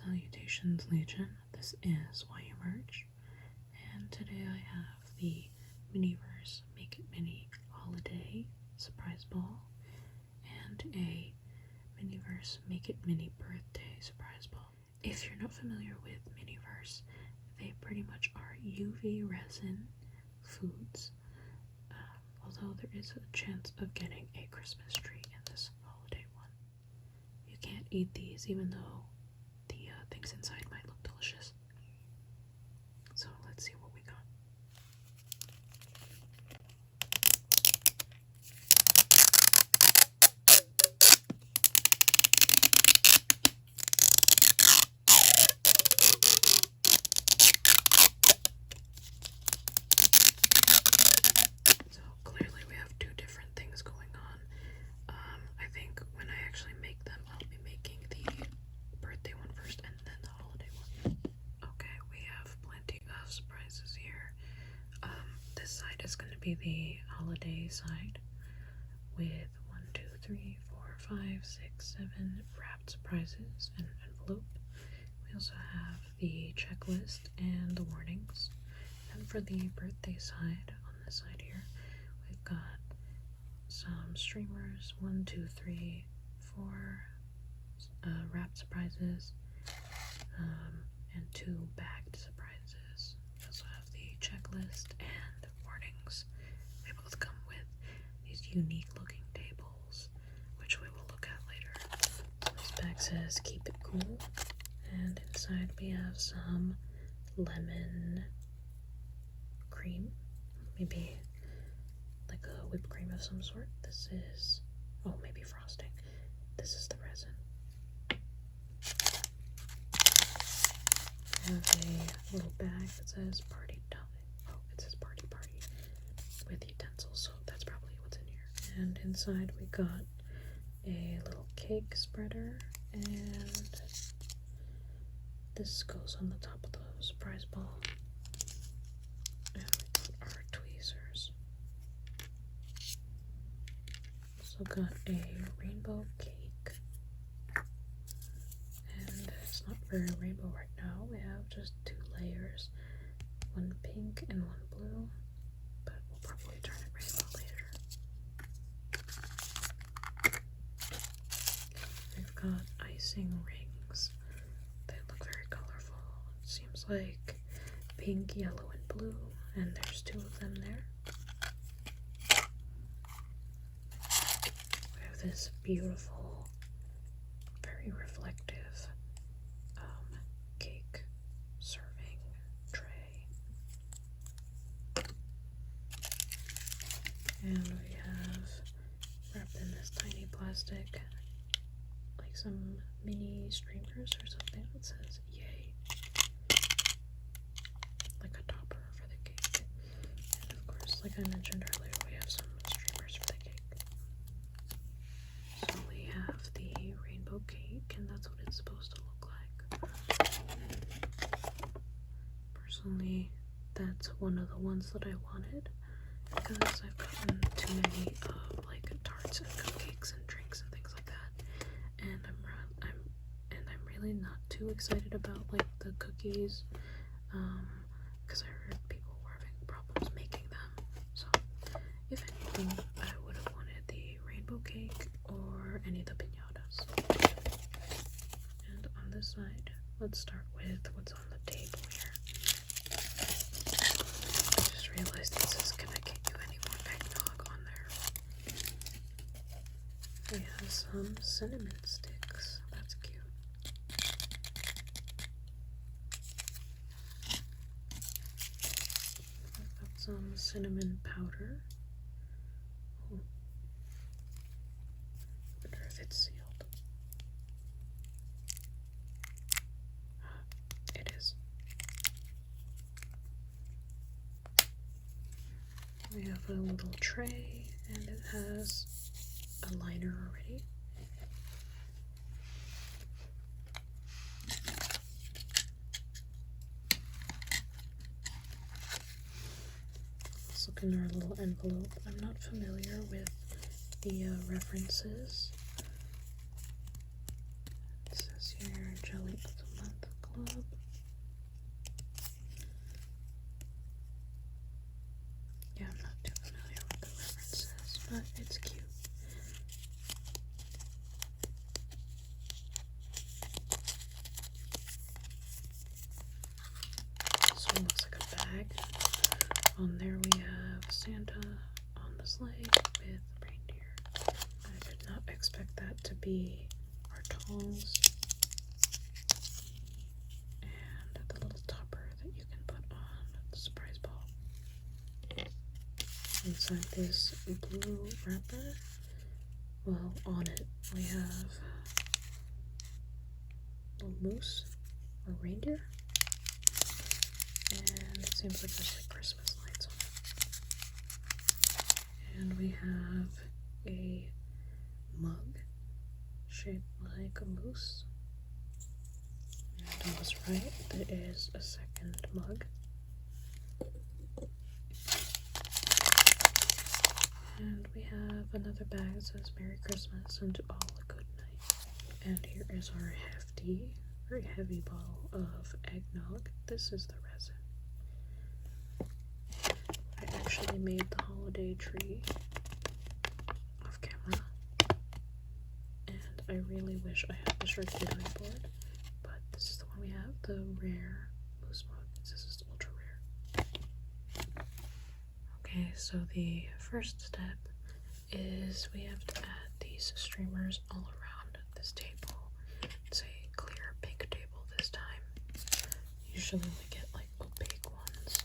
Salutations Legion, this is Why You Merch, and today I have the Miniverse Make It Mini Holiday Surprise Ball and a Miniverse Make It Mini Birthday Surprise Ball. If you're not familiar with Miniverse, they pretty much are UV resin foods, although there is a chance of getting a Christmas tree in this holiday one. You can't eat these even though the things inside might look delicious. So let's see what we got. So clearly we have two different things going on. I think when I actually make them, I'll be making the birthday one first and then the holiday one. Okay, we have plenty of surprises here. This side is going to be the holiday side with 1, 2, 3, 4, 5, 6, 7 wrapped surprises in an envelope. We also have the checklist and the warnings. And for the birthday side, on this side here, we've got some streamers, 1, 2, 3, 4 wrapped surprises, and 2 bagged surprises. We also have the checklist and warnings. They both come with these unique looking tables, which we will look at later. This bag says keep it cool, and inside we have some lemon cream, maybe like a whipped cream of some sort. This is, oh, maybe frosting. This is the resin. I have a little bag that says party time. Oh, it says party with utensils, so that's probably what's in here. And inside we got a little cake spreader, and this goes on the top of the surprise ball. And we got our tweezers. Also got a rainbow cake. And it's not very rainbow right now. We have just 2 layers, one pink and one blue, but we'll probably turn it rainbow later. We've got icing rings. They look very colorful. It seems like pink, yellow, and blue, and there's 2 of them there. We have this beautiful, very reflective cake serving tray. And we have wrapped in this tiny plastic, like some mini streamers or something that says yay, like a topper for the cake. And of course, like I mentioned earlier, we have some streamers for the cake. So we have the rainbow cake, and that's what it's supposed to look like. Personally, that's one of the ones that I wanted, because I've gotten too many of like tarts and cupcakes and drinks and things like that, and I'm really not too excited about like the cookies, because I heard people were having problems making them. So if anything, I would have wanted the rainbow cake or any of the pinatas. And on this side, let's start with what's on the table here. I just realized it says, can I get you any more eggnog on there? We have some cinnamon sticks. That's cute. I've got some cinnamon powder. Oh. I wonder if it's sealed. It is. We have a little tray, and it has a liner already. Let's look in our little envelope. I'm not familiar with the references. It says here jelly of the month. Club. Yeah, I'm not too familiar with the references, but it's cute. This one looks like a bag. On there we have Santa on the sleigh with reindeer. I did not expect that to be our tongs. And the little topper that you can put on the surprise ball. Inside this blue wrapper, well, on it we have a moose or reindeer. And it seems like there's like Christmas lights on it. And we have a mug shaped like a moose. And I was right, there is a second mug. And we have another bag that says Merry Christmas and to all a good night. And here is our hefty, very heavy bottle of eggnog. This is the resin. I actually made the holiday tree off camera. And I really wish I had the charcuterie board. But this is the one we have, the rare moose mug. This is ultra rare. Okay, so the first step is we have to add these streamers all around this table. It's a clear pink table this time. Usually we get like opaque ones.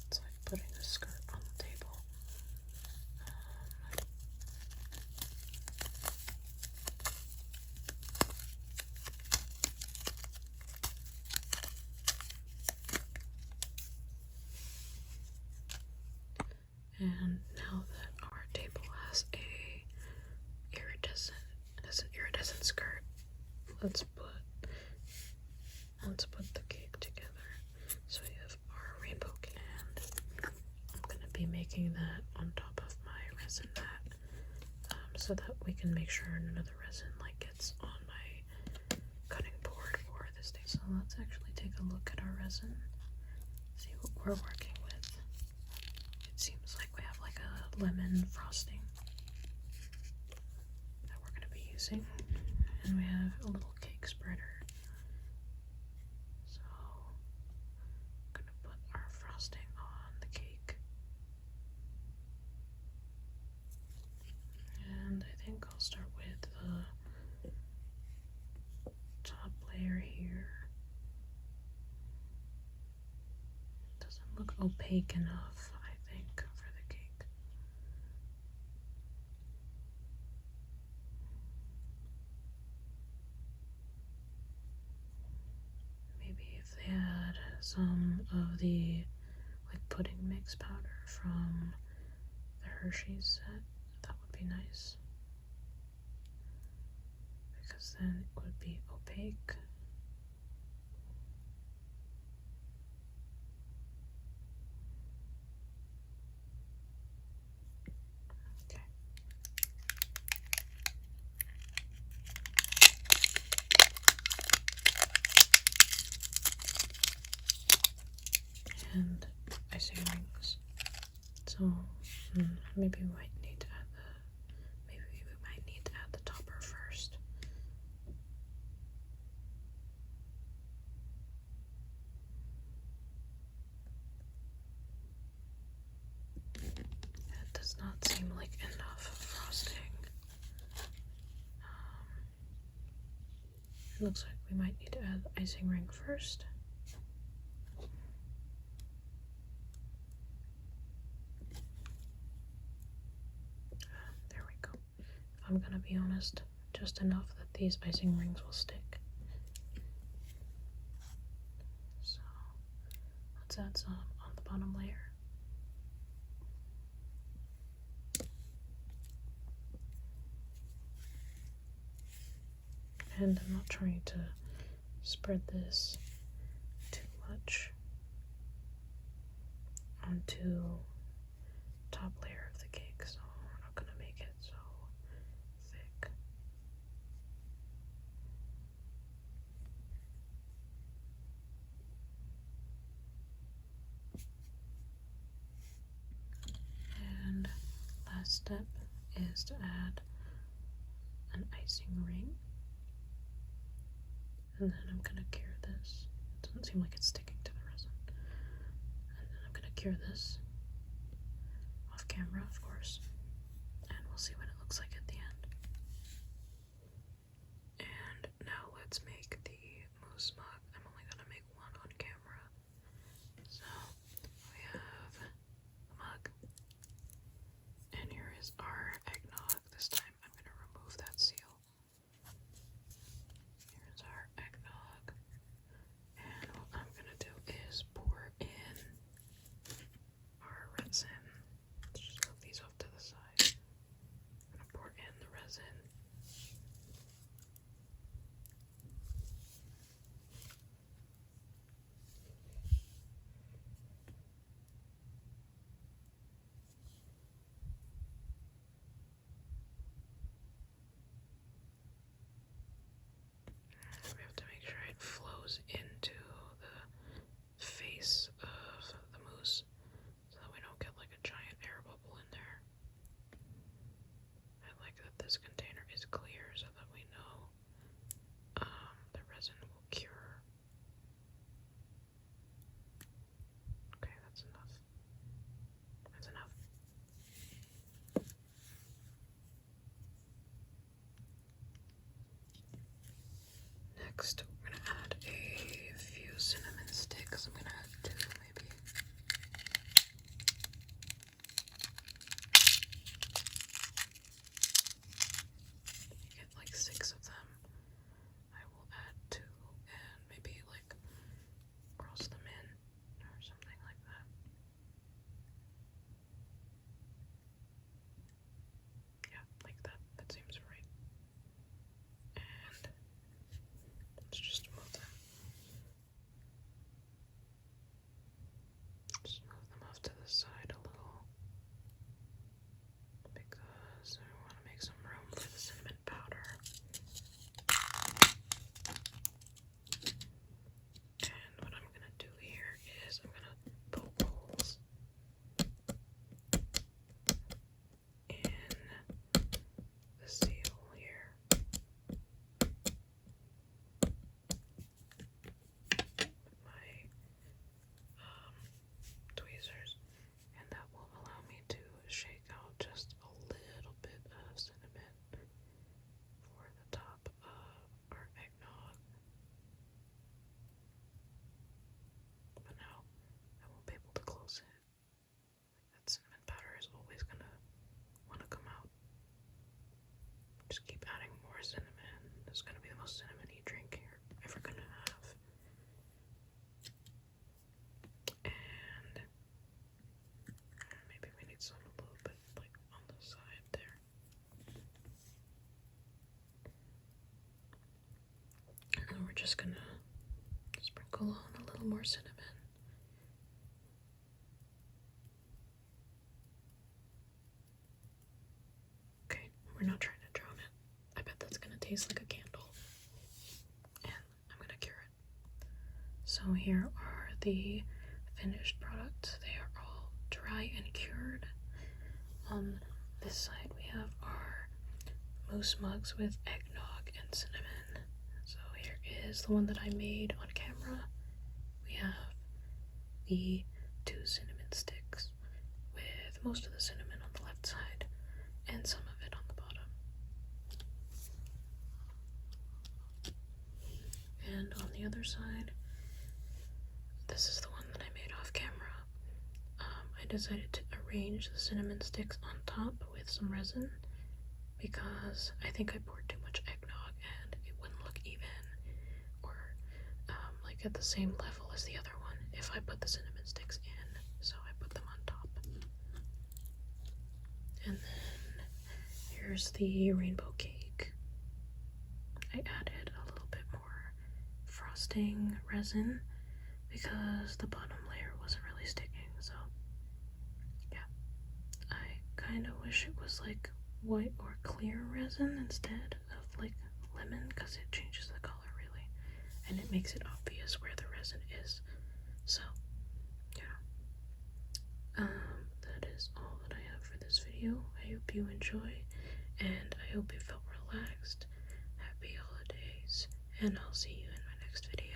It's like putting a skirt on the table. And now that our table has an iridescent skirt, let's put the cake together. So we have our rainbow cake, and I'm gonna be making that on top of my resin mat, so that we can make sure none of the resin like gets on my cutting board for this day. So let's actually take a look at our resin, see what we're working with. It seems like we have like a lemon frosting that we're gonna be using, and we have a little cake spreader. So I'm gonna put our frosting on the cake, and I think I'll start with the top layer here. It doesn't look opaque enough, I think, for the cake. Maybe if they had some of the like pudding mix powder from the Hershey's set, that would be nice, because then it would be opaque. Okay. And icing rings. So maybe we might need to add the topper first. That does not seem like enough frosting. It looks like we might need to add the icing ring first. There we go. If I'm gonna be honest, just enough that these icing rings will stick. So let's add some on the bottom layer. And I'm not trying to spread this too much onto top layer of the cake, so we're not gonna make it so thick. And last step is to add an icing ring. And then I'm gonna cure this. It doesn't seem like it's sticking to the resin. And then I'm gonna cure this off camera, of course. And we'll see what it looks like at the end. And now let's make the mousse mug. I'm only gonna make one on camera. So we have the mug. And here is our eggnog. This time I'm gonna remove that seal. Here's our eggnog. And what I'm gonna do is pour in our resin. Let's just move these off to the side. I'm gonna pour in the resin. We have to make sure it flows into the face of the mousse so that we don't get like a giant air bubble in there. I like that this container is clear so that we know the resin will cure. Okay, that's enough. That's enough. Next, we're gonna add a few cinnamon sticks. I'm gonna add 2 maybe. You get like 6 of them. I will add 2 and maybe like cross them in or something like that. Yeah, like that. That seems right. And let's just move them. Just move them off to the side a little because I want to make some room for the cinnamon powder. And what I'm gonna do here is I'm gonna poke holes in the seal here. With my tweezers, and that will allow me to shake out just a little bit of cinnamon for the top of our eggnog. But now I won't be able to close it. That cinnamon powder is always gonna want to come out. Just keep adding more cinnamon. This is gonna be the most cinnamony drink you're ever gonna have. And maybe we need some a little bit like on the side there. And we're just gonna sprinkle on a little more cinnamon. Okay, we're not trying to drown it. I bet that's gonna taste like a candle. And I'm gonna cure it. So here are the finished products. They are all dry and cured. On this side we have our mousse mugs with eggnog and cinnamon. So here is the one that I made on camera. We have the 2 cinnamon sticks with most of the cinnamon on the left side and some of it on the bottom. And on the other side, this is the one that I made off camera. I decided to arrange the cinnamon sticks on top with some resin because I think I poured too much eggnog and it wouldn't look even or like at the same level as the other one if I put the cinnamon sticks in, so I put them on top. And then here's the rainbow cake. I added a little bit more frosting frosting resin because the bottom layer wasn't really sticking. So yeah, I kind of wish it was like white or clear resin instead of like lemon, because it changes the color really and it makes it obvious where the resin is. So yeah, that is all that I have for this video. I hope you enjoy, and I hope you felt relaxed. Happy holidays, and I'll see you in my next video.